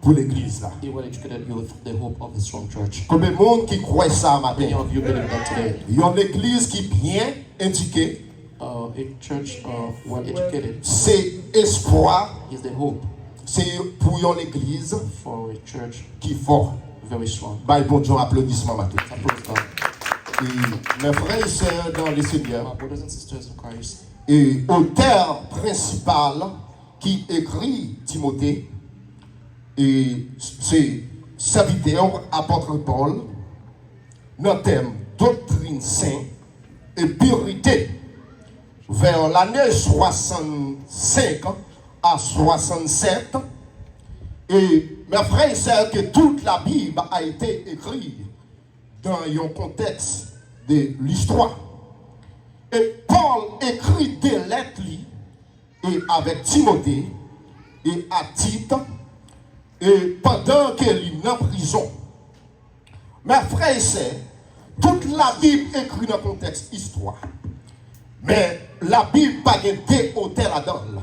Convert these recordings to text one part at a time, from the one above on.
pour l'église là. He will educate you with the hope of the strong church. Combien de monde qui croit ça matin? Many of you believe that today. Il y a une église qui est bien indiquée. A church well educated C'est espoir. is the hope C'est pour une église for a church qui est fort. very strong. Bye, bon Dieu, applaudissements matin. Praise God. Et mes frères et sœurs dans le Seigneur, My brothers and sisters in Christ, et auteur principal qui écrit Timothée, et c'est serviteur apôtre Paul, notre thème doctrine sainte et purité, vers l'année 65 à 67. Et mes frères et sœurs, que toute la Bible a été écrite dans un contexte de l'histoire. Et Paul écrit des lettres et avec Timothée et à Tite, et pendant qu'il est en prison. Mes frères et sœurs, toute la Bible écrite dans le contexte histoire. Mais la Bible n'a pas deux auteurs là-dedans.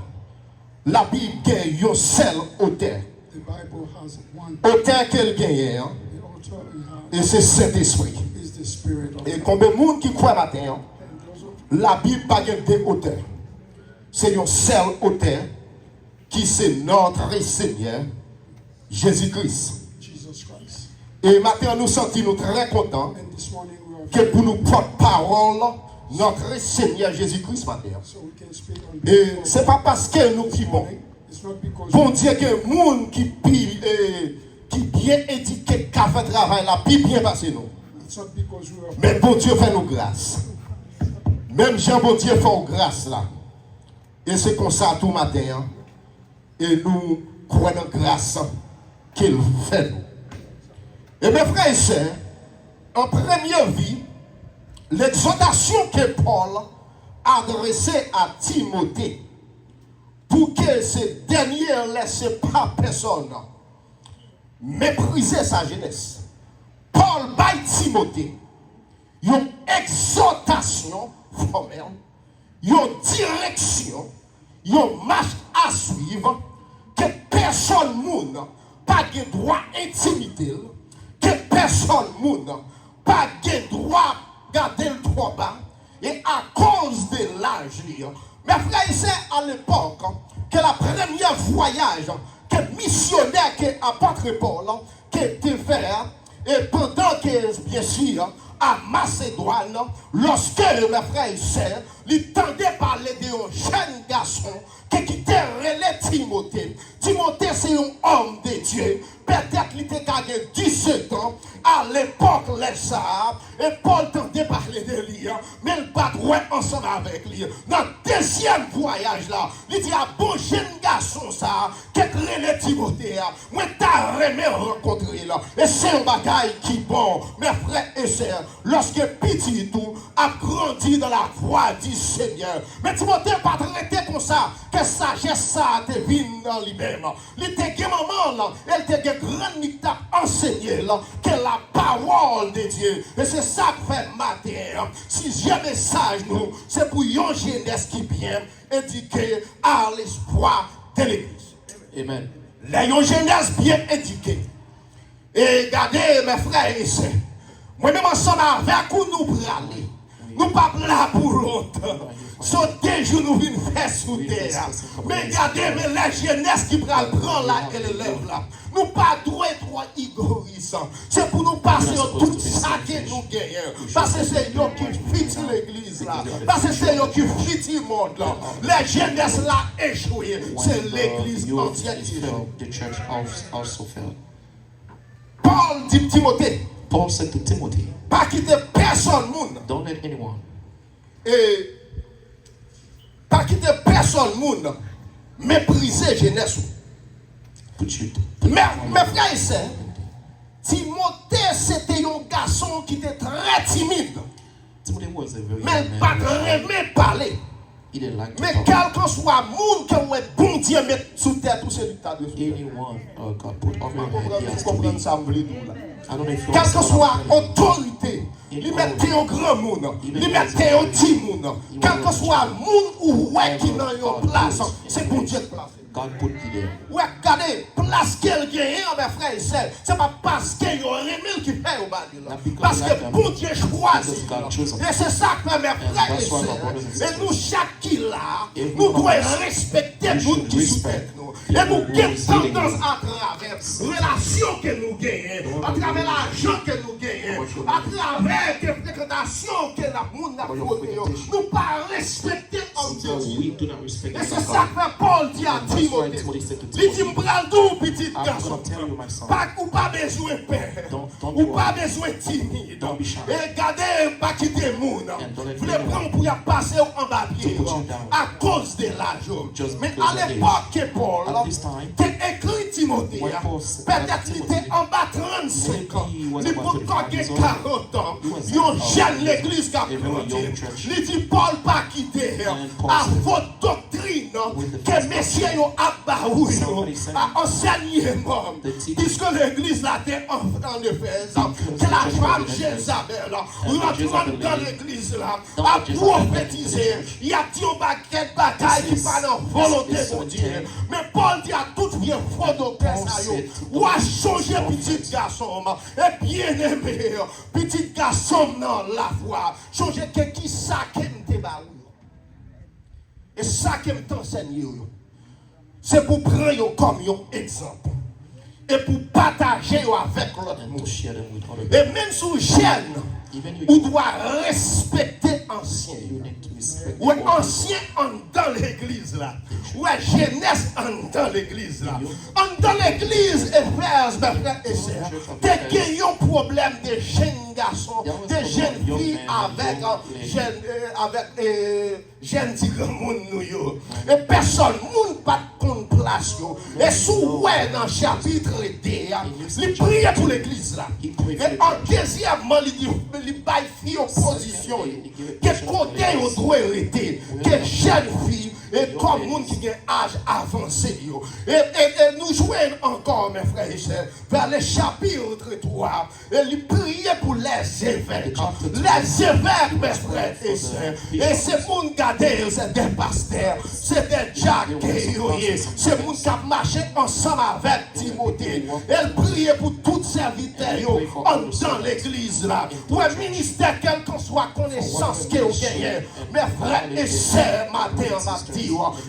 La Bible a un seul auteur. Auteur qu'elle gagne, et c'est Saint-Esprit. Et combien de monde qui croit matin, la Bible n'a pas deux auteurs. C'est un seul auteur qui c'est notre Seigneur Jésus-Christ. Et maintenant nous sentons très contents que pour nous porte-parole notre Seigneur Jésus-Christ matin. Et ce n'est pas parce que nous vivons. Bon Dieu que le monde qui bien éduqué, qui a fait travail là, puis bien passé nous. Mais bon Dieu fait nous grâce. Même Jean bon Dieu fait grâce là. Et c'est comme ça tout matin. Hein? Et nous croyons en grâce qu'il fait nous. Et mes frères et sœurs, en première vie, l'exhortation que Paul a adressée à Timothée, pour que ce dernier ne laisse pas personne mépriser sa jeunesse. Paul baille Timothée une exhortation formelle, une direction, une marche à suivre, que personne n'a pas de droit intimider, que personne n'a pas de droit garder le trop bas, et à cause de l'âge, mes frères et sœurs, à l'époque, que la première voyage, que missionnaire, que apôtre Paul, qui était fait, et pendant que, bien sûr, à Macédoine, lorsque mes frères et sœurs, ils tendaient parler d'un jeune garçon qui quittait relais Timothée. Timothée, c'est un homme de Dieu. Peut-être qu'il était 17 ans à l'époque, ça. Et Paul tendait parler de lui, mais il pas ensemble avec lui. Dans le deuxième voyage, là, il dit à bon jeune garçon, ça, qui relais Timothée. Moi, t'as remis rencontré là. Et c'est un bagaille qui bon, mes frères et sœurs, lorsque petit tout a grandi dans la voie du Seigneur. Mais Timothée pas traité comme ça, que sagesse ça te vient dans lui-même. Il était maman là, elle était grande nicta enseigné là, que la parole de Dieu. Et c'est ça que fait matin. Si j'ai un message nous, c'est pour une jeunesse qui vient indiquer à l'espoir de l'église. Amen. La jeunesse bien éduquée. Et regardez mes frères et sœurs, moi-même ensemble avec vous nous parler. Nous pas là pour l'autre. Sauter jours nous venons faire sous terre. Mais regardez mais la jeunesse qui prend là et l'élève là. Nous pas droit trop égoïstes. C'est pour nous passer tout ça que nous gagnons. Parce que c'est eux qui fitent l'église là. Parce que c'est eux qui fitent le monde là. La jeunesse là échouée. C'est l'église entière qui the church also failed. Paul dit Timothée. Paul said to Timothy, pas quitter personne monde. don't let anyone. Et pas quitter personne monde mépriser jeunesse. Mes frères et sœurs, Timothée c'était un garçon qui était très timide. Mais pas aimé parler. Mais quel que soit le monde que vous êtes bon Dieu mettre sous terre tous ces dictateurs. Quelle que soit l'autorité, il mettait un grand monde, il mettait un petit monde. Quel que soit le monde ou qui est dans une place, c'est pour Dieu de placer. God put you there. Ouais, regardez, place qu'elle gagne, mes frères et sœurs, c'est pas parce qu'il y a un remède qui fait au bas de là. Parce que bon Dieu choisit. Et c'est ça que mes frères et sœurs, et nous, chaque qui là, nous devons respecter le monde qui soutient nous. Et nous gagnons tendance à travers la relation que nous gagnons, à travers l'argent que nous gagnons, à travers les fréquentations que la monde a fournies, nous pas respecter en Dieu. Et c'est ça que Paul dit à Timothée. Il dit, m'prends petit garçon. Ou pas besoin de père. Ou pas besoin de timide. Et gardez, pas quitter le monde. Vous les prenez pour y passer en bas pied. À cause de l'argent. Mais à l'époque, Paul, t'es écrit Timothée. Peut-être qu'il était en bas 35 ans. Il peut encore 40 ans. Il gêne l'église qui a planté. Il dit, Paul, pas quitter. À votre doctrine, que messieurs ont abaoui, à enseigner moi. Puisque l'église là était en Éphèse, que la femme Jézabel rentre dans l'église là, à prophétiser. Il y a dit au baguette bataille qui parle en volonté de Dieu. Mais Paul dit à tout bien faux docteur ça yo, ou à changer petit garçon, et bien aimé, petit garçon dans la foi, changer qui ça qui me débaoui. Et ça qui m'enseigne, c'est pour prendre comme un exemple. Et pour partager avec l'autre monde. Et même sous jeune, on doit respecter ancien. Ou ancien dans l'église là. Ou jeunesse dans l'église là. Dans l'église, Éphèse, mes frères et sœurs, t'es gagné un problème de jeunes garçons, de jeunes filles avec jeunes tigres. Et personne, moun pas de place. Et sous dans le chapitre 2, il prie pour l'église là. Et en deuxièmement, il baille fille opposition. Quel côté on doit arrêter? Quelle jeune fille et comme monde qui a âge avancé. Et nous jouons encore, mes frères et sœurs, vers le chapitre 3. Et il priait pour les évêques. Les évêques, mes frères et sœurs. Et c'est monde gardé, c'est des pasteurs, c'est des jacques, c'est monde qui a marché ensemble avec Timothée. Elle priait pour tous ces serviteurs dans l'église là. Ou un ministère, quelle que soit connaissance que vous gagnez, mes frères et sœurs, matin en matin,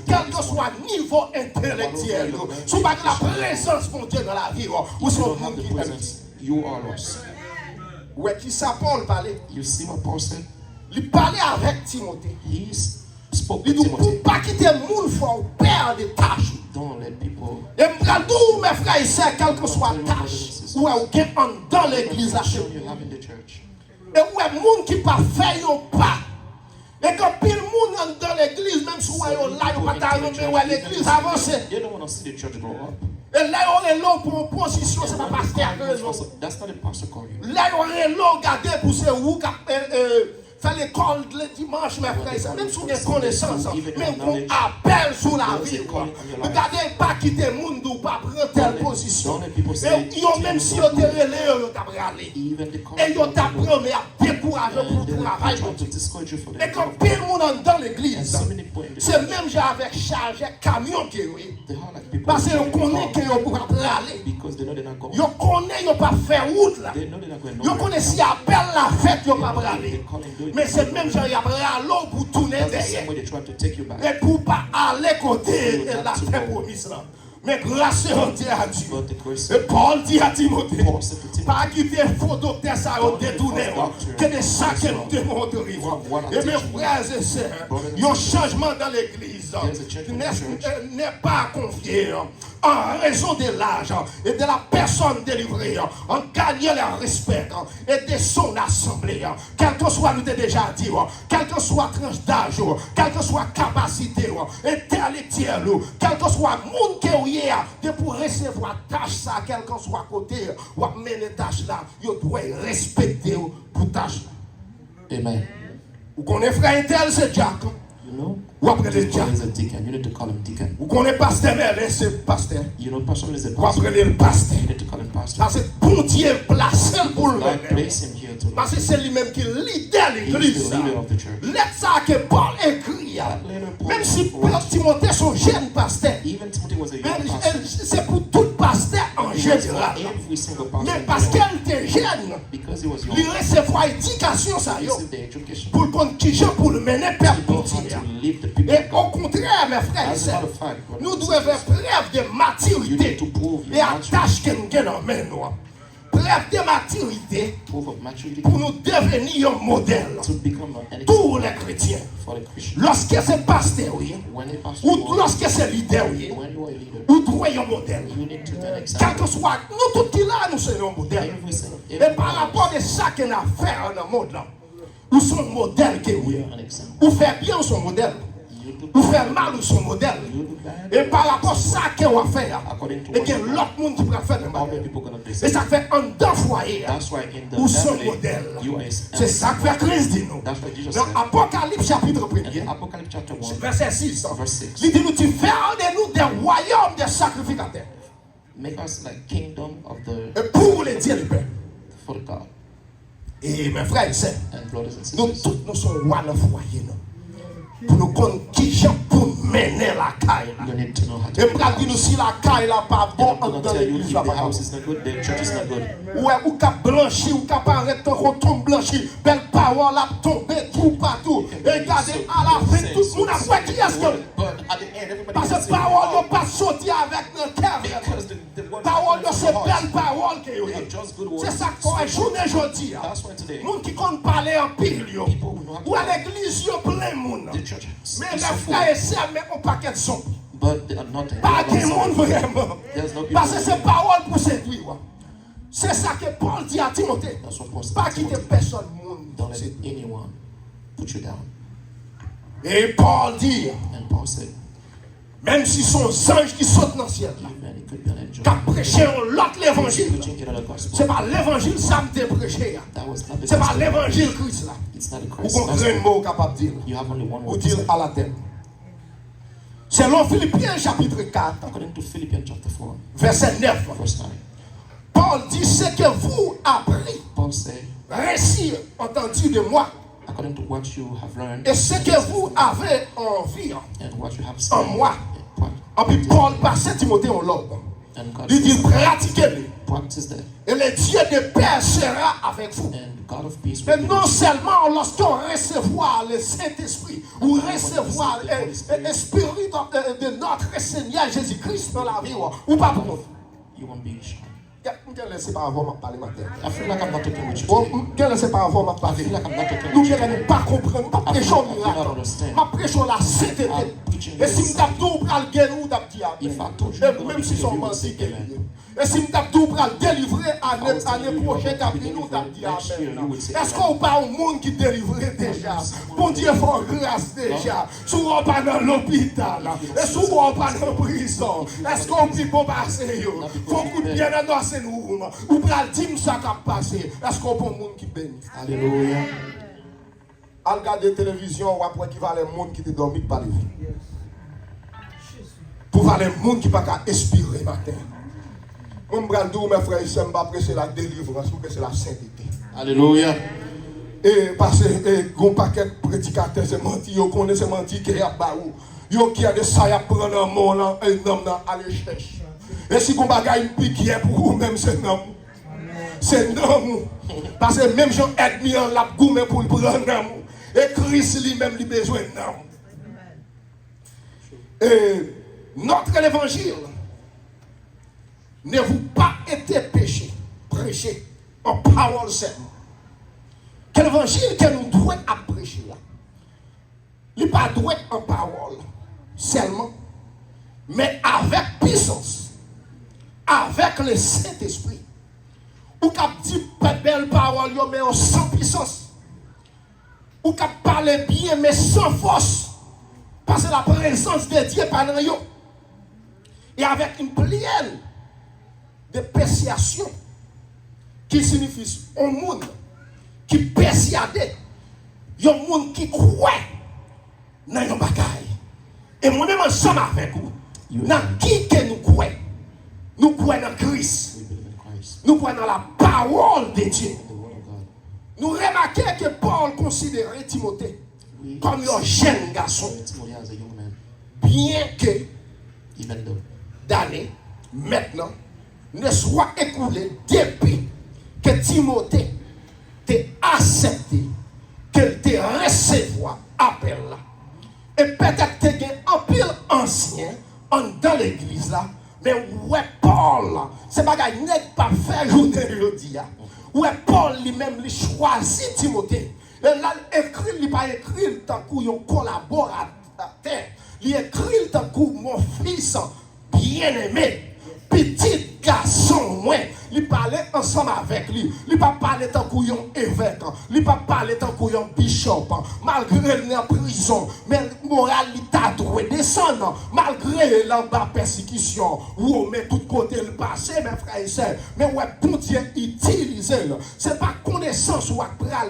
quel que soit niveau intellectuel, sous la présence de Dieu dans la vie, ou sur le monde qui aime. You are lost. Ouais, qui ça Paul parlait? You see what Paul said? Il parlait avec Timothée. He spoke Il to dit, pour Timothy. pas quitter le monde, il faut perdre des tâches. Don't let people. Et m'gradou, mes frères et sœurs, quelle que soit tâche, ou dans l'église là. Show you have in the church. Et où est le monde qui pas fait un pas. Et quand pile monde dans l'église, même si on est là, on va pas l'église avance. They don't want to see the church grow up. Et là, on est là pour une position, c'est pas pasteur que raison. That's not the pastor call you. Là, on est là, regardez pour ce où faire l'école le dimanche, mes frères, même si on est connaissance, même qu'on appelle sur la vie. Regardez, pas quitter le monde ou pas prendre telle position. Et même si on te relève, on t'a râlé. Et on t'apprend, mais à décourager pour le travail. Et quand pile le monde dans l'église, c'est même j'ai avec chargé camion qui est. Parce qu'on connaît qu'on pourra râler. On connaît qu'on pas faire route là. On connaît si appelle la fête, on pas râler. Mais c'est même j'ai râler pour tourner derrière. Et pour pas aller côté de la terre promise là. Mais grâce à Dieu à Dieu. Et Paul dit à Timothée, pas quitter faux docteur ça a détourné, que de ça qu'elle démontre. Et mes frères et sœurs, il y a un changement dans l'église n'est pas confié en raison de l'âge et de la personne délivrée, en gagnant le respect et de son assemblée. Quel que soit, nous t'ai déjà dit, quel que soit tranche d'âge, quelle que soit capacité intellectuelle, quel que soit monde qui de pour recevoir tâche ça, quel que soit côté, ou mener tâche là, vous devez respecter pour tâche là. Amen. Vous connaissez frère Intel, c'est Jack. No. Ou après le Just call diacre. him a deacon. You need to call him deacon. Ou qu'on est pasteur, mais c'est pasteur. You know, pastor is a Ou pastor. après le pasteur. You need to call him pastor. Parce que bon Dieu place pour le God mener. place him here to Parce que c'est lui-même qui leader He's l'église. the leader of the church. Lettre ça que Paul écrit. Même si Paul Timothée sont jeunes pasteurs. Even Timothy was a Mais young pastor. c'est pour tout pasteur en général. Every single pastor. Mais in parce general. qu'elle était jeune, Because he was young, il recevra éducation ça he yo. received the education. Pour le compte qui j'ai pour le mener père He know pour how Dieu. to lead the people Et of au God. contraire, mes frères et As a sœurs, matter of fact, brothers nous and devons faire sisters, preuve de you maturité need to prove et your à maturity. tâche que nous gagnons en main. Preuve de maturité Proof of maturity pour nous devenir un modèle to become an pour example les chrétiens. for the Christian. Lorsque c'est pasteur, oui, When a pastor, ou lorsque c'est leader, oui, when you are a leader, ou doit un modèle. you need to be an Quel example. que soit, nous tous qui là, nous sommes un modèle. Et par rapport à chacun affaire dans le monde là, nous sommes modèle que oui. An example. Ou faire bien son modèle, You do ou faire mal ou son modèle. you do bad. Et par rapport à ça qu'on va faire, According to et what que you do, l'autre monde qui peut faire le other mal. people gonna do Et the ça same. fait un deux foyers. That's why in the Ou son family, modèle. you are C'est ça que fait Christ dit nous. That's what Jesus Dans said. Apocalypse chapitre In 1er, Apocalypse chapter 1, verset 6, verse 6. il dit nous tu fais de nous des royaumes de sacrificateurs. Make us like kingdom of the Et pour les dieux du Père. for the God. Et mes frères et sœurs, And brothers and nous sisters, tous nous sommes rois dans le foyer. nous. Pour nous connaître qui gens pour mener la caille là. you need to know how to Et be pour dire nous si la caille là pas And bon I'm gonna dans tell you, l'église if là the pas bon. house is not good, the church is not good. Ouais, ou cap blanchi, ou cap arrêter qu'on tombe blanchi, belle parole a tombé tout partout. Et regardez à la fin tout le monde a fait qui est-ce que But at the end, everybody parce can que say, parole oh, n'a pas sorti avec notre cœur. because the word Parole is c'est from the belle heart. parole que yo. They are just good words. C'est ça qu'on a journée aujourd'hui. That's why today, Moun qui compte parler en pile yo. people who know how Ou à to l'église yo plein monde. the church Mais is les so frères full, et sœurs mais on paquet de son. but they are not. They Pas are de not monde some. vraiment. There's no people. Parce que c'est parole pour séduire. C'est ça que Paul dit à Timothée. That's what Paul said Pas to quitter Timothy. personne monde. Don't let anyone put you down. Et Paul dit, And Paul said, même si son ange qui saute dans le ciel, man, it could be an angel. qui a prêché l'autre l'évangile, Preaching another gospel. c'est pas l'évangile ça me prêché. That was not the C'est pas gospel. l'évangile Christ là. It's not the Vous Christ comprenez le gospel. mot capable de dire. You have only one Ou word to dire say. à la tête. Selon Philippiens chapitre 4, According to Philippians chapter 4, verset 9, verse 9, Paul dit ce que vous appris, Paul said, récit entendu de moi, according to what you have learned et ce que vous avez envie. and what you have En seen, moi. what- Et puis Paul passe Timothée en l'ordre. and God Il dit says, pratiquez-le. practice that, Et le Dieu de paix sera avec vous. and God of peace Mais will be non with you. seulement lorsqu'on recevra le Saint-Esprit ou recevoir l'Esprit de notre Seigneur Jésus-Christ dans la vie, ou pas pour nous. You won't be shy. Quel laissez pas avant de parler matin. I feel like I'm not talking with you Bon, today. quel laissez pas avant de I parler. feel like I'm not talking Nous with you ne today. pas comprendre, pas prêcher au I miracle, cannot understand. pas prêcher la sainteté. I'm preaching Et si the nous t'abdou pour le guérir, nous If I told you, t'abdou même si son menti guéri. Et si nous t'abdou pour le délivrer année prochaine, t'abdou nous t'abdou amen. Est-ce qu'on parle au monde qui délivre déjà? Bon Dieu, faut grâce déjà. Souvent pas dans l'hôpital, et souvent pas dans la prison. Est-ce qu'on peut pas passer? Faut qu'on bien annoncer nous. Ou pour le dire ça qui a passé. Est-ce qu'on peut un monde qui bénit? Alléluia. À regarder la télévision, ou après qui va les monde qui te dormi par les vies. Pour voir les monde qui ne peuvent pas expirer matin. Moi, je vais dire, mes frères et sœurs, je vais prêcher la délivrance, je vais prêcher la sainteté. Alléluia. Et parce que un paquet de prédicateurs, c'est menti, ils connaissent c'est menti qui est à Baou. Ils qui a de ça, ils prennent un mot là, un homme là, à l'échec. Et si vous avez une pique pour vous-même, c'est non. C'est non. Parce que même Jean Edmi en l'a goumé pour le prendre non. Et Christ lui-même lui besoin non. Et notre évangile ne vous pas été péché, prêché en parole seulement. Quel évangile que nous devons prêcher là? Il n'est pas doué en parole seulement, mais avec puissance, avec le Saint-Esprit. Ou cap dit belle parole, mais sans puissance. Ou cap parler bien, mais sans force. Parce que la présence de Dieu est pas dans yo. Et avec une plielle de persuasion qui signifie un monde qui persuade, un monde qui croit dans yon bagaille. Et moi-même ensemble avec vous, You dans and qui que nous croyons? Nous croyons dans Christ. we believe in Christ, Nous croyons dans la parole de Dieu. the word of God. Nous remarquons que Paul considérait Timothée We comme un jeune garçon, see Timothy as a young man, bien que even though d'années maintenant ne soit écoulé depuis que Timothée t'a accepté, qu'elle t'a recevoir appel là. Et peut-être que tu as un pile ancien dans l'église là, mais ouais Paul, c'est pas qu'il n'est pas fait journée aujourd'hui. Ouais Paul lui-même lui choisit Timothée. Et là écrit, il pas écrit tant qu'on collaborateur. Il écrit tant que mon fils bien-aimé, petit garçon, moi, il parlait ensemble avec lui. Il pas parler tant qu'on évêque, il pas parler tant qu'on bishop, malgré il est en prison, mais moral il t'a doué descendre, malgré l'en-bas persécution, ou mais tout côté le passé, mes frères et sœurs, mais ouais, bon Dieu utilise le. C'est pas connaissance ou à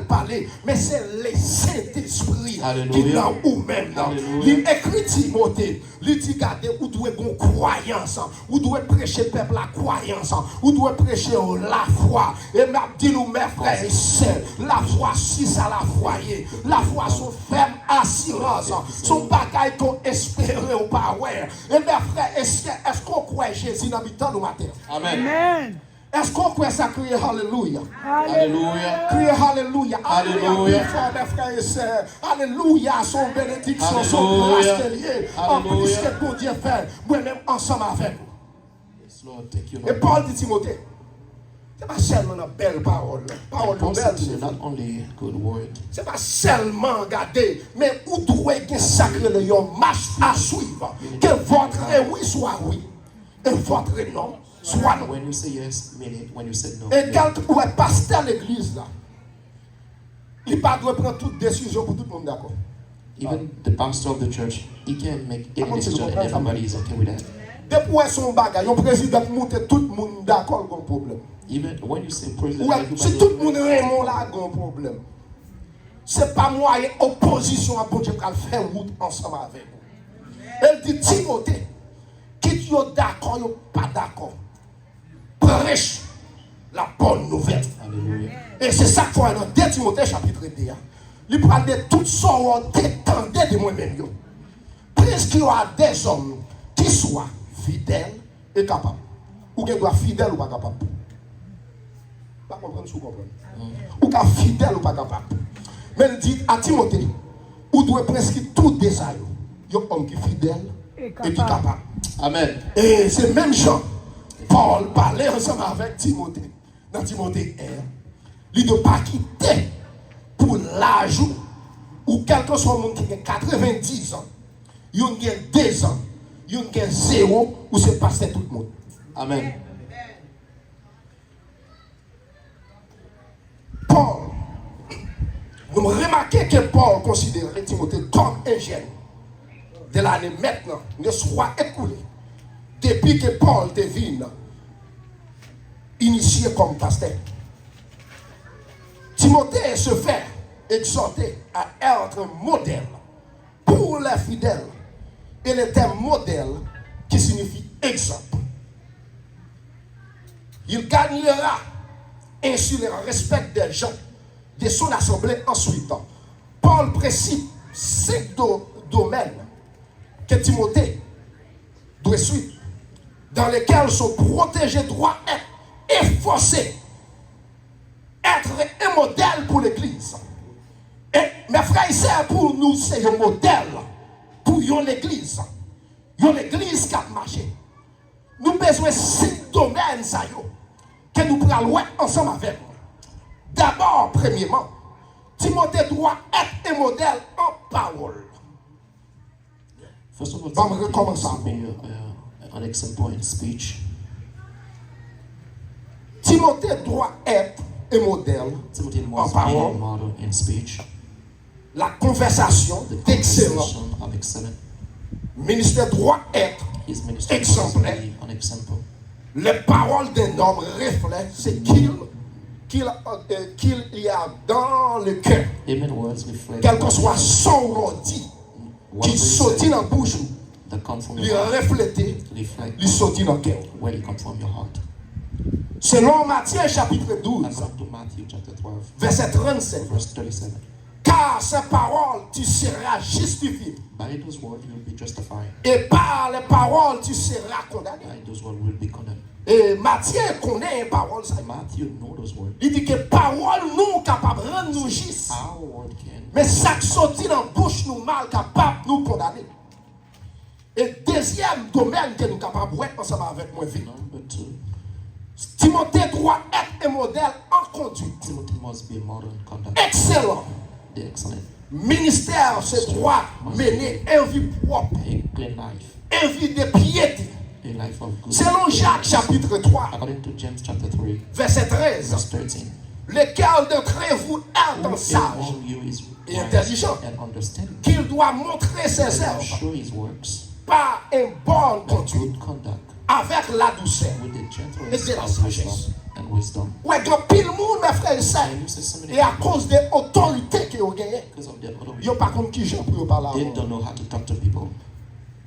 parler, mais c'est le Saint-Esprit qui Alléluia. dans ou même là. Alléluia. Il écrit Timothée, il dit regardez, vous devez avoir croyance, vous devez prêcher peuple la croyance, vous devez prêcher la foi. Et m'a dit nous mes frères et sœurs, la foi si ça la foyer, la foi son ferme assurance, son bagaille qu'on espérait ou pas ouais. Et mes frères et sœurs, est-ce qu'on croit Jésus dans le temps de matin? Amen. Amen. Est-ce qu'on croit ça crier Alléluia? Hallelujah. Crier Alléluia. Alléluia. Fort, mes frères et sœurs. Alléluia. Son bénédiction, son Alléluia. grâce est liée. En plus Alléluia. que bon Dieu fait, moi-même ensemble avec vous. Yes, Lord, take you, Et Lord. Paul dit Timothée, c'est pas seulement une belle parole. Parole Paul belle, said to c'est you, not only good word, c'est pas seulement regarder, mais où doit être sacré le yon marche à suivre. Que votre oui soit oui, et votre non soit non. when you say yes, mean it. When you say no, Et mean it. quelqu'un ou est pasteur l'église là, il ne doit pas prendre toute décision pour tout le monde d'accord. Even the pastor of the church, he can make any Comment tu decision and comprends ça? everybody is okay with that. Depuis son bagage, le président monte tout le monde d'accord avec un problème. Even when you say president, Ouais, everybody si tout le okay. monde Raymond là a un problème. C'est pas moi et opposition à bon Dieu qui faire route ensemble avec vous. Elle dit Timothée, quitte yo d'accord, yo pas d'accord. Prêche la bonne nouvelle. Hallelujah. Et c'est ça qu'il faut dans 2 Timothée chapitre 2. Il parle de toutes sortes d'étendue de moi-même. Puisqu'il y a des hommes qui soient fidèles et capables. Ou qui soient fidèles ou pas capables. Pas comprendre si vous comprenez. Ou qui sont fidèles ou pas capables. Mais il dit à Timothée, ou doit presque tout désir. Il y a un homme qui est fidèle et qui est capable. Amen. Et c'est même Jean, Paul parlait ensemble avec Timothée. Dans Timothée 1, il ne doit pas quitter pour l'âge ou quel que soit le monde qui a 90 ans, il y a 2 ans, il y a 0 ou c'est passé tout le monde. Amen. Paul, vous remarquez que Paul considérait Timothée comme un jeune de l'année maintenant, ne soit écoulé depuis que Paul devine initié comme pasteur. Timothée se fait exhorter à être modèle pour les fidèles. Il était modèle qui signifie exemple. Il gagnera ainsi le respect des gens de son assemblée ensuite. Paul précise 5 domaines que Timothée doit suivre, dans lesquels son protégé doit être efforcé, être un modèle pour l'Église. Et mes frères et sœurs, pour nous, c'est un modèle pour l'Église. L'Église qui a marché. Nous avons besoin de 5 domaines ça, que nous pourrons voir ensemble avec nous. D'abord, premièrement, Timothée doit être un modèle en parole. First of all, Vamos Timothy recomeçar. must be an example in speech. Timothée doit être un modèle Timothy en must be a parole, model in speech. la conversation The d'excellent. conversation of excellent. Ministère doit être His ministry must exemplaire. be an example. Les paroles d'un homme reflètent ce qu'il y a dans le cœur. Amen words reflect Quel que soit son redit, qui sortit dans la bouche, that come from il your heart, reflétait, reflect il sortit dans le cœur. where you come from your heart. Selon Matthieu chapitre 12, According to Matthew chapter 12, verset 37. verse 37. Car ces paroles, tu seras justifié. By those words you will be justified. Et par les paroles, tu seras condamné. By those words you will be condemned. Et Matthieu connaît les paroles. Matthew know those words. Il dit que parole nous capable de rendre nous justes. Our word can. Mais ça qui sortit dans la bouche nous mal capable de nous condamner. Et deuxième domaine que nous sommes capables de être ensemble avec moi. Number 2, Timothée doit être un modèle en conduite. Timothy must be a model in conduct. Excellent. The excellent. Ministère, c'est droit mener une vie propre, A clean life. une vie de piété. A life of good. Selon Jacques chapitre 3, According to James chapter 3, verset 13, verse 13. lequel d'entre vous est un sage Among you is et wise intelligent, and understanding. qu'il doit montrer ses And œuvres show his works par une bonne by conduite, good conduct, avec la douceur. with the Et gentleness de la of sagesse. wisdom and wisdom. Ouais, il y a pile monde, mes frères et sœurs, And you see so many et à people, cause de l'autorité qu'ils ont gagnée, because of their authority, ils n'ont pas compris qui j'ai pour parler. they don't know how to talk to people.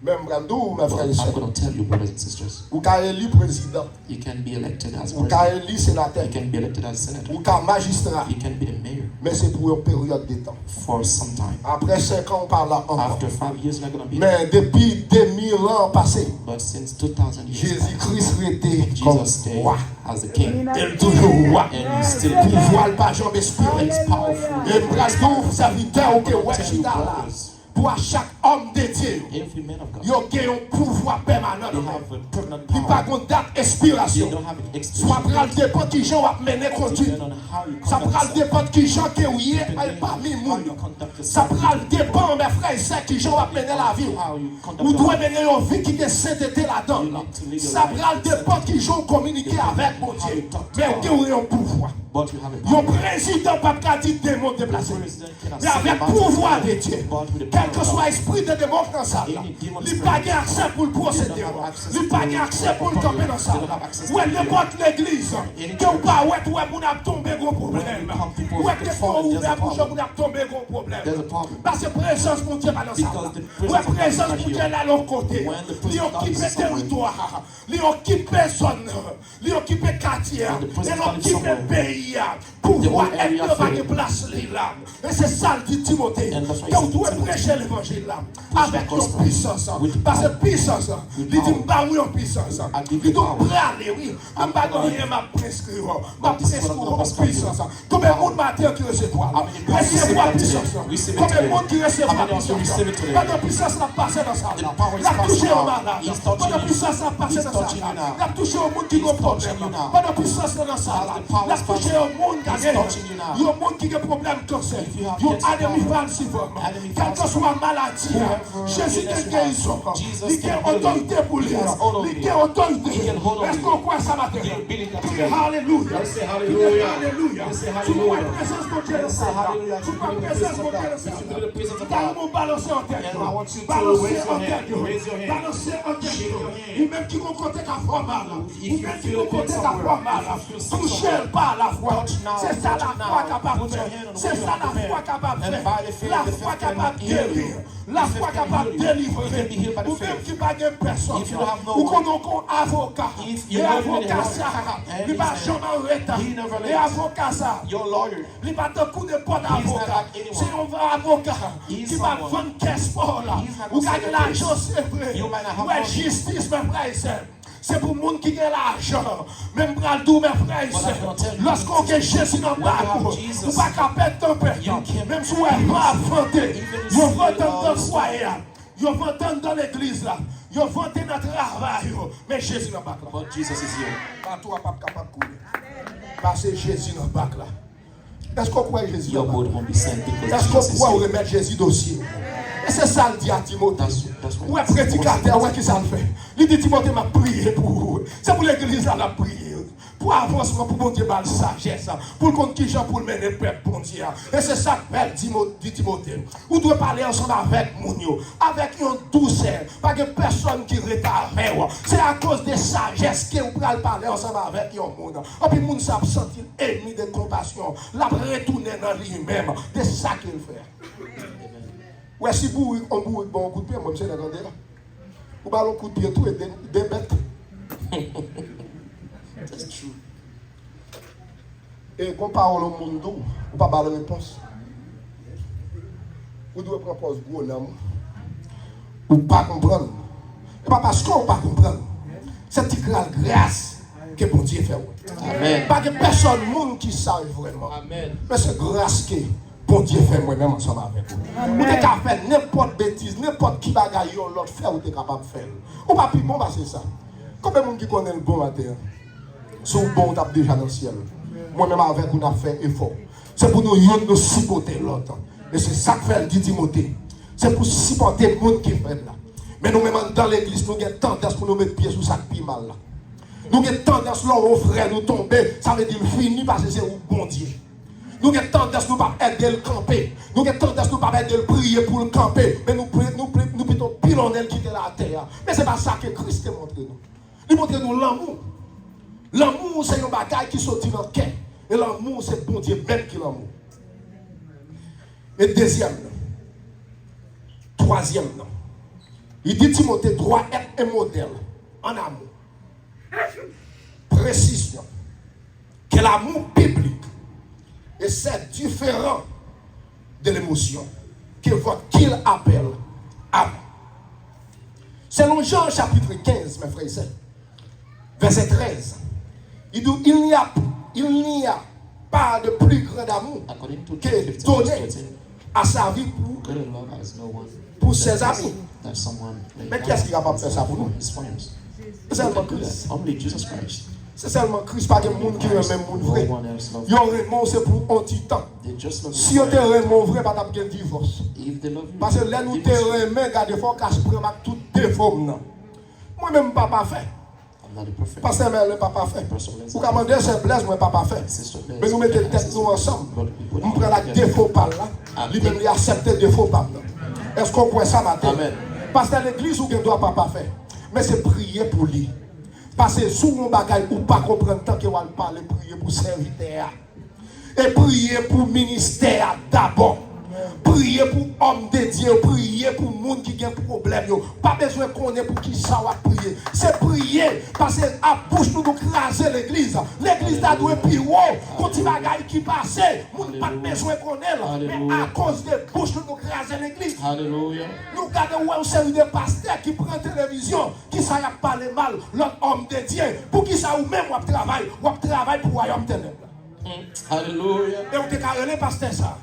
Même Brandou, mes But frères et I'm sœurs, going to tell you, brothers and sisters, ou qu'à élu président, you can be elected as ou qu'à president, élu sénateur, you can be elected as senator, ou qu'à magistrat, you can be the mayor mais c'est pour une période de temps. for some time. Après 5 ans, on parle là encore. After 5 years, you're not going to be there. Mais depuis 2000 ans passés, But since 2000 years, Jésus-Christ était comme Jesus stayed roi. as the king, Il est toujours roi. and he's still Pour king. voir le pas jamais espérer. It's powerful. Et Brasdou, serviteur, ok, ouais, Tell je you, là. brothers, Pour à chaque homme de Dieu, every man of God, il y a un pouvoir permanent. they have a permanent Il n'y a pas power. de date They expiration. don't have an Soit expiration. pral dépend qui gens va mener conduite. Depending on how you Ça conduct pral yourself. dépend qui gens qui ou yé Depending parmi on how you nous. conduct Ça yourself. pral dépend mes frères et sœurs qui gens va mener la vie. How you conduct Vous devez yourself. mener une vie qui est sainteté là-dedans. là. Ça pral dépend qui gens communiquer avec mon Dieu. Mais qui ont un pouvoir. But you have a Le power. président pas qu'à dire démon déplacé. President cannot Mais avec say le pouvoir de about Dieu. it, but with the Quel power que of soit God. l'esprit de démon dans ça, il n'y a pas accès pour le procéder. Il n'y a pas accès pour le camper dans ça. Ouais, n'importe l'église. Que vous pas ouais, ouais, vous n'avez tombé gros problème. Ouais, que vous ouvert pour vous n'avez tombé gros problème. There's a problem. Parce que présence mon Dieu pas dans ça. Ouais, présence mon Dieu là l'autre côté. Il occupe le territoire. Il occupe personne. Il occupe le quartier. Il occupe le pays. Pouvoir être pas de place là. Et c'est ça le dit Timothée. Que vous devez prêcher l'évangile là. Avec une puissance. Parce que puissance, il dit bah oui en puissance. Il doit aller, oui. Je ne vais pas donner ma prescrire. Ma prescrire en puissance. Combien de monde matin qui recevoir? Recevoir puissance. Combien de monde qui recevoir puissance? Pas de puissance n'a passé dans ça. La touché au malade. Pas de puissance n'a passé dans ça. La touché au monde qui a un problème. Pas de puissance dans ça. La touché au monde qui a un monde qui a un problème cancer. Il y a un ennemi falsiforme. Quelle que soit la maladie, Jésus est guérison. Il a autorité pour lui. Il a autorité. Est-ce qu'on croit ça matin? Alléluia. Alléluia. Tu vois la présence de Dieu dans ça. Tu vois la présence de Dieu dans ça. Dans mon balancer en tête. Balancer en tête. Balancer en tête. Ou même qui vont compter qu'à foi mal. Ou même qui vont compter qu'à foi mal. Touchez pas la foi. C'est ça la foi capable de faire. C'est ça la foi capable de faire. La foi capable de guérir. La foi capable de délivrer. Ou même qui n'a pas personne. Ou qu'on a un avocat. Et avocat ça. Il va jamais arrêter. Et avocat ça. Il va te coup de bon avocat. C'est un avocat qui va vendre caisse pour là. Ou gagner l'argent, c'est vrai. Ouais, justice, mes frères et sœurs. C'est pour les gens qui ont l'argent. Même pour le mes frères et sœurs. Lorsqu'on a Jésus dans le parcours, vous ne pouvez pas perdre ton père. Même si vous n'êtes pas affronté, vous votez dans le foyer. Vous votez dans l'église. Vous votez dans le travail. Mais Jésus dans le bac là. But Jesus is here. Pas toi, pas capable de couler. Parce que Jésus dans le bac là. Est-ce qu'on croit Jésus dans Your le bac? word won't be sent because Est-ce qu'on Jesus is croit here. remettre Jésus dossier? Et c'est ça le dit à Timothée. That's right. Ouais, prédicateur, ouais, qui ça le fait? Il dit Timothée m'a prié pour vous. C'est pour l'église là, la prière. Pour avancement, pour mon Dieu, la sagesse. Pour le compte qui gens pour le mener le peuple, bon Dieu. Et c'est ça que dit Timothée. Vous devez parler ensemble avec Mounio. Avec une douceur. Pas que personne qui retarde. C'est à cause de sagesse que vous pouvez parler ensemble avec un monde. Et puis, le monde s'est senti ennemi de compassion. La retourner dans lui-même. C'est ça qu'il fait. Ouais, si vous on bourre bon coup de pied, moi je suis dans là. Ou pas un coup de pied tout et des bêtes. That's true. Et quand on parle au monde, ou pas avoir la réponse. Ou doit proposer gros nom. Ou pas comprendre. Et pas parce qu'on pas comprendre. C'est une grâce que bon Dieu fait. Amen. Pas que personne monde qui savent vraiment. Amen. Mais c'est grâce que bon Dieu fait moi-même ensemble avec vous. Vous êtes capable de faire n'importe bêtise, n'importe qui bagaille l'autre fait, vous êtes capable de faire. Ou pas plus bon, c'est ça. Combien de monde qui connaît le bon matin? Si vous bon, vous déjà dans le ciel. Moi-même avec vous, on a fait effort. C'est pour nous supporter l'autre. Et c'est ça que fait dit Timothée. C'est pour supporter le monde qui fait là. Mais nous-mêmes dans l'église, nous avons tendance pour nous mettre pied sous ça qui mal là. Nous avons tendance, là, aux frères, nous tomber, ça veut dire fini parce que c'est un bon Dieu. Nous avons tendance, nous ne pas aider le camper. Nous avons tendance, nous ne pas aider le prier pour le camper. Mais nous plutôt pilonner quitter la terre. Mais ce n'est pas ça que Christ a montré nous. Il montre nous l'amour. L'amour, c'est un bagage qui sortit dans le cœur. Et l'amour, c'est bon Dieu même qui l'amour. Et deuxième, troisième, il dit Timothée doit être un modèle en amour. Précision. Que l'amour biblique, et c'est différent de l'émotion qu'il appelle amour. Selon Jean chapitre 15, mes frères et sœurs, verset 13, il dit il n'y a pas de plus grand amour que donner à sa vie pour ses amis. Mais qui est-ce qui est capable de faire ça pour nous? C'est seulement Christ. C'est seulement Christ, pas de monde qui est le même monde vrai. Yon Raymond, c'est pour un petit temps. Si on te Raymond vrai, pas de divorce. Parce que là, nous te Raymond, regardez, il faut qu'on se prenne tout défaut. Moi-même, papa fait. Parce que le papa fait. Vous commandez, c'est blesse, moi, papa fait. Mais nous mettons tête nous ensemble. Nous prenons la défaut par là. Lui-même, il accepte le défaut par là. Est-ce qu'on croit ça matin? Parce que l'église, où doit papa faire. Mais c'est prier pour lui. Parce que sous mon bagage, ou pas comprendre tant que va parler, prier pour serviteur. Et prier pour ministère d'abord. Prier pour homme de Dieu, prier pour le monde qui a un problème. Pas besoin de connaître pour qui ça va prier. C'est prier parce que à bouche nous craser l'église. L'église a doué plus haut. Quand il bagaille qui passe, nous n'avons pas besoin de connaître. Mais à cause de bouche nous craser l'église. Alléluia. Nous regardons où c'est des pasteurs qui prennent télévision, qui ça y a parlé mal, l'autre homme de Dieu. Pour qui ça ou même on travaille pour le royaume ténèbres. Alléluia. Et on te carré pasteur ça.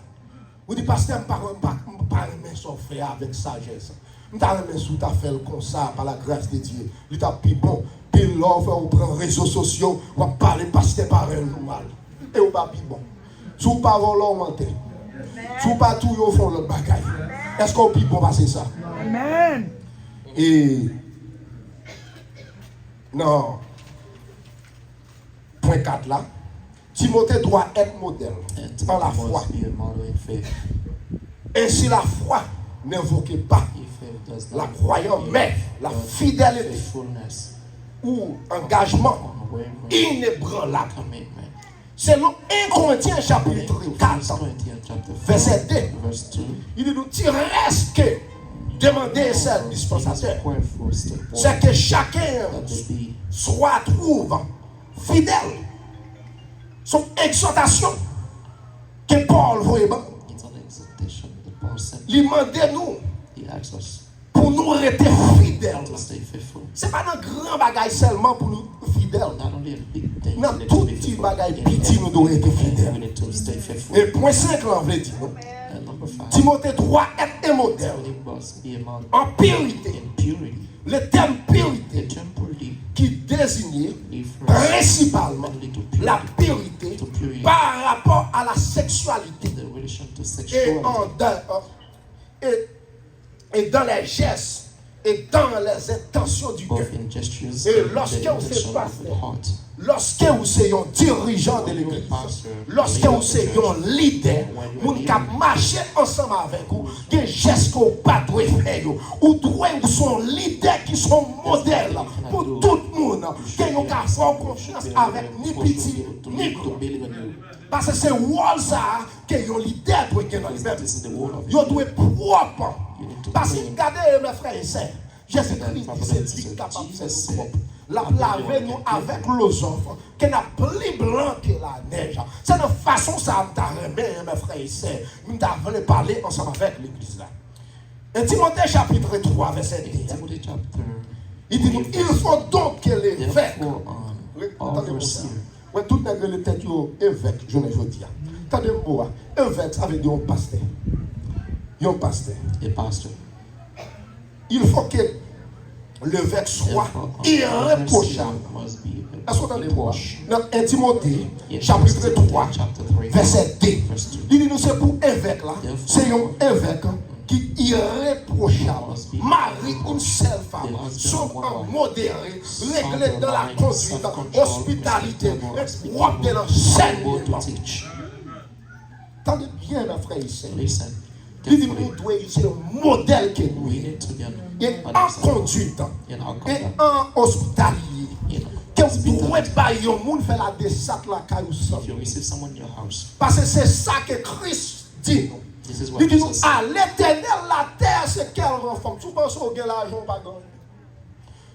Vous dites, pasteur, je ne pas aimer son frère avec sagesse. Je ne pas aimer sous ta fait comme ça, par la grâce de Dieu. Il t'a plus bon. Puis l'offre, on prend les réseaux sociaux, on va parler pasteur par un nous mal. Et on va plus bon. Sous parole, on ment. Sous pas tout, on fait le bagaille. Est-ce qu'on peut bon passer ça? Amen. Et. Non. Point 4 là. Timothée doit être modèle dans la foi. Et si la foi n'invoque pas la croyance, mais la fidélité ou engagement inébranlable. Selon 1 Corinthiens chapitre 4, verset 2, il dit nous reste que demander ce dispensateur, c'est que chacun soit trouve fidèle. Son exhortation que Paul voyait, il demandait nous pour nous rester fidèles. Ce n'est pas un grand bagage seulement pour nous fidèles. Dans tout petit bagage petit, nous devons être fidèles. Et point 5, là, on veut dire. Timothée doit être un modèle en purité. Le terme purité qui désignait principalement la purité par rapport à la sexualité et dans les gestes et dans les intentions du cœur. Et lorsque vous êtes pasteur, lorsque vous êtes un dirigeant de l'église, lorsque vous êtes un leader, vous pouvez marcher ensemble avec vous, des gestes que vous ne pouvez pas faire. Vous devez sont leaders qui sont modèles pour tout le monde, qui ont faire confiance avec ni petit ni grand. Parce que c'est le rôle ça que les leaders doivent gagner dans les mêmes. Ils doivent être propres. You need to Parce pray. que regardez mes frères et sœurs, Jésus-Christ dit c'est lui capable de faire nous propre. La laver nous avec l'osophe, qui n'a plus blanc que la neige. C'est de façon ça m'a remis, mes frères et sœurs. Nous devons parler ensemble avec l'église là. Et Timothée chapitre 3, verset 2. Timothy chapter. Il dit il faut donc que l'évêque. Overseer. Ouais, tout le monde tête évêque, je ne veux dire. Attendez-moi, évêque, ça veut dire un pasteur. Un pasteur. A pastor. Il faut que l'évêque soit irréprochable. Est-ce que vous entendez-moi? Dans 1 Timothée, chapitre 3, verset 2. Il dit nous c'est pour évêque là. C'est un évêque qui est irréprochable. Marie une seule femme. Sauf en modéré, réglé dans la conduite, hospitalité, propre de l'enseignement. Attendez bien, mes frères et sœurs. Listen. Il dit nous devons utiliser un modèle que nous. We need to get Et en conduite, in our et conduct. en hospitalier. In Que vous ne hospitality. pouvez pas y monde faire la descente la caillou If you receive someone in your house, parce que c'est ça que Christ dit. this is what Il dit nous Jesus à l'éternel la terre c'est quelle renforme. Tu penses au gain l'argent pas grand.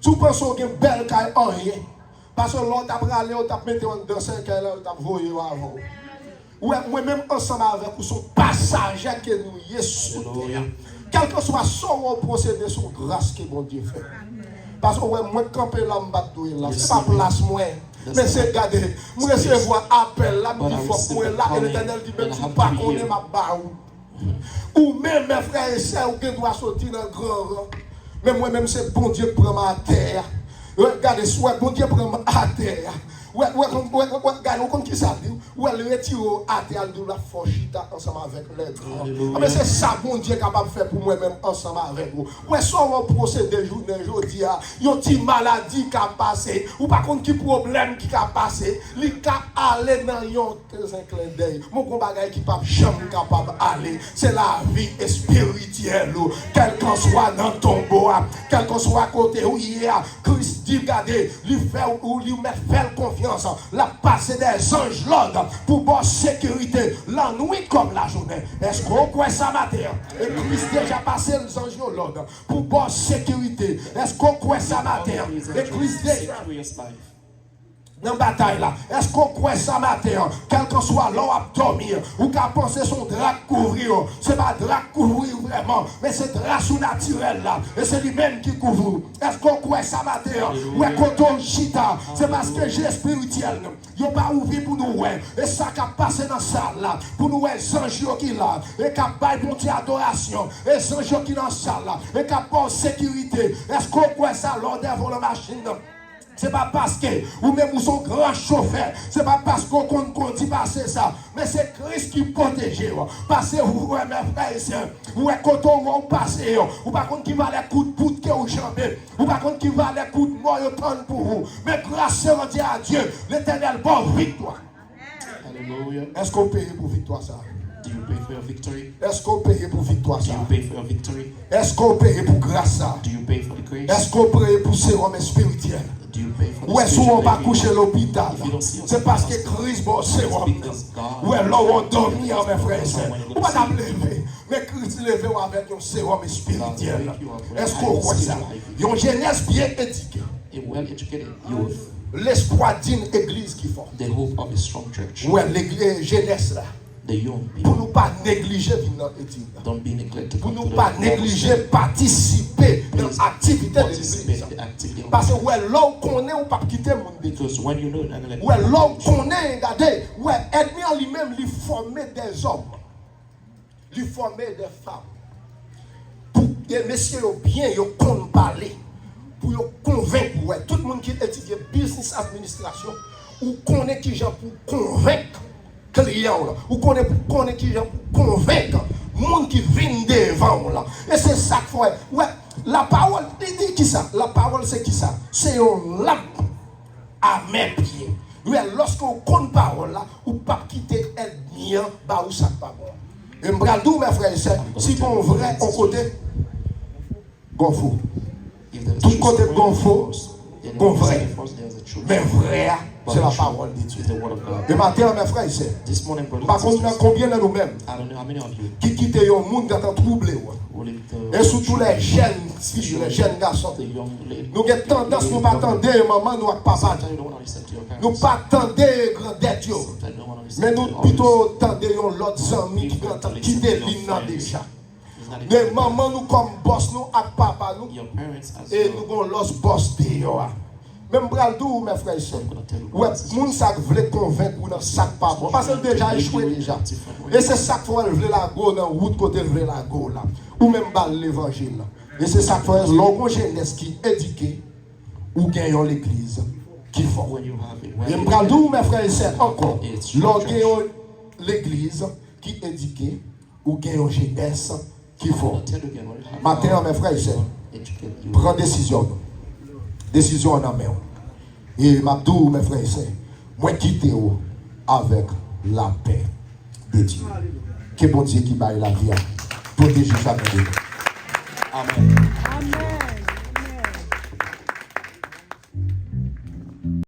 Tu penses au gain belle caille rien. Parce que l'autre après aller on t'a mettre dans 5 ans on t'a voyé avant. Ouais, moi-même ensemble avec vous son passager que nous y est sous terre. Quel que soit son procédé, son grâce que mon Dieu fait. Parce que ouais, moi camper là, là, c'est pas place moi. Mais c'est garder, moi recevoir appel là, il faut moi là et l'Éternel dit mais tu pas connaître ma baou. Ou même mes frères et sœurs qui doivent sortir dans le grand rang. Mais moi-même c'est bon Dieu qui prend ma terre. Regardez, soit bon Dieu prend ma terre. Ouais, regardez, on compte qui ça dit. Ouais, le retire à terre de la forchita ensemble avec les grands. Mais c'est ça, bon Dieu, capable de faire pour moi-même ensemble avec vous. Ouais, soit on procède des jours, dis, il y a une petite maladie qui a passé, ou par contre, qui problème qui a passé, il a aller dans un clin d'œil. Mon combat qui n'est pas jamais capable d'aller, c'est la vie spirituelle. Quel qu'en soit dans ton tombeau, quel qu'en soit à côté où il y a, Christ dit, regardez, lui fait ou lui met faire confiance. La passe des anges l'ordre pour bonne sécurité la nuit comme la journée. Est-ce qu'on croit ça matin? Et Christ déjà passé les anges l'ordre pour bonne sécurité. Est-ce qu'on croit ça matin? Et Christ déjà dans la bataille là. Est-ce qu'on croit ça matin? Quel que soit l'eau à dormir ou qu'à penser son drap couvrir. C'est pas drap couvrir vraiment, mais c'est drap sous-naturel là. Et c'est lui-même qui couvre. Est-ce qu'on croit ça matin? Ouais, quand on chita, c'est parce que j'ai spirituel. Il n'y a pas ouvert pour nous, ouais. Et ça qui a passé dans la salle là. Pour nous, les anges qui là. Et qui a baillé pour Dieu adoration. Et les anges qui dans la salle là. Et qui a pas sécurité. Est-ce qu'on croit ça l'ordre devant la machine? C'est pas parce que ou même vous sont grand chauffeur, c'est pas parce qu'on dit passer ça, mais c'est Christ qui protège. Parce que vous, mes frères et sœurs, vous quand on va passer, ou par contre qui va les coups de poutre que vous chantez, ou par contre qui va les coups de mort pour vous. Mais grâce à Dieu, l'Éternel bonne victoire. Hallelujah. Est-ce qu'on paye pour victoire ça? Do you pay for your victory? Est-ce qu'on paye pour victoire Do ça? you pay for your victory? Est-ce qu'on paye pour grâce ça? Do you pay for the grace? Est-ce qu'on paye pour sérum spirituel? Do you pay for the Ouais, souvent on va spiritual coucher à l'hôpital. If you don't see us C'est in parce the que hospital, Christ bon sérum. because God Ouais, là on dormir mes frères et sœurs. Someone On va pas lever. Mais Christ levé avec un sérum spirituel. Est-ce qu'on croit ça? Il y a une jeunesse bien éduquée. a well-educated youth, L'espoir d'une église qui forme. the hope of a strong church. Ouais, l'église jeunesse là. The young Pour people, nous pas négliger notre étude. don't be neglected. Pour nous pas négliger participer dans l'activité de participate l'église. in the activity of Parce que the church. ouais, là où qu'on est, on pas quitter mon église. Because when you know that, Ouais, là où qu'on est, regardez, ouais, ennemi en lui-même, lui former des hommes, lui former des femmes. Pour que messieurs bien, ils comptent parler, pour qu'ils convaincre, ouais, tout le monde qui étudie business administration, ou connaît qui gens pour convaincre clients là, ou connaît qui gens pour convaincre monde qui vient devant là. Et c'est ça qu'il faut. Ouais, la parole, il dit qui ça? La parole c'est qui ça? C'est une lampe à mes pieds. Ouais, lorsqu'on compte parole là, ou pas quitter ennemi, bah ou ça pas bon. Et m'bradou mes frères et sœurs, si on vrai au côté gonfou. if there is Tout truth côté spread, gonfou, then gon there is vrai. a false, there is a truth. Mais vrai, But c'est la the parole de truth Dieu. is the word of God. Et matin, mes frères et sœurs, This morning, brothers par and contre, sisters, combien de nous-mêmes I don't know how many of you qui quittent un monde qui est troublé, will leave the et surtout les jeunes filles, les jeunes garçons. the young lady. Nous avons tendance, nous ne pas attendre maman, nous papa. Sometimes you don't want to listen to your Nous parents. pas attendre granddette. Sometimes you don't want to listen Mais to nous your plutôt attendons l'autre ami qui déligne déjà. Mais maman nous comme boss nous avec papa nous Your parents as et well. nous avons l'autre boss dehors. Même bradou mes frères et sœurs. Ouais, moun ça veut convaincre pour dans sac pas bon parce que déjà échoué déjà. Et c'est ça qu'il faut lever la go dans route côté lever la go là. Ou même bal l'évangile là. Et c'est ça qu'il faut l'orgon jeunesse qui éduqué ou gagnons l'église qui font. When you have it, Et when bradou mes frères et sœurs encore. It's L'orgon l'église qui éduqué ou gagnons jeunesse qui font. tell you again, when you have Matin mes frères et sœurs, educate you. prends décision. Décision en main. Et m'abdou, mes frères et sœurs, moi quitte avec la paix de Dieu. Que bon Dieu qui baille la vie, protéger jamais de nous. Amen.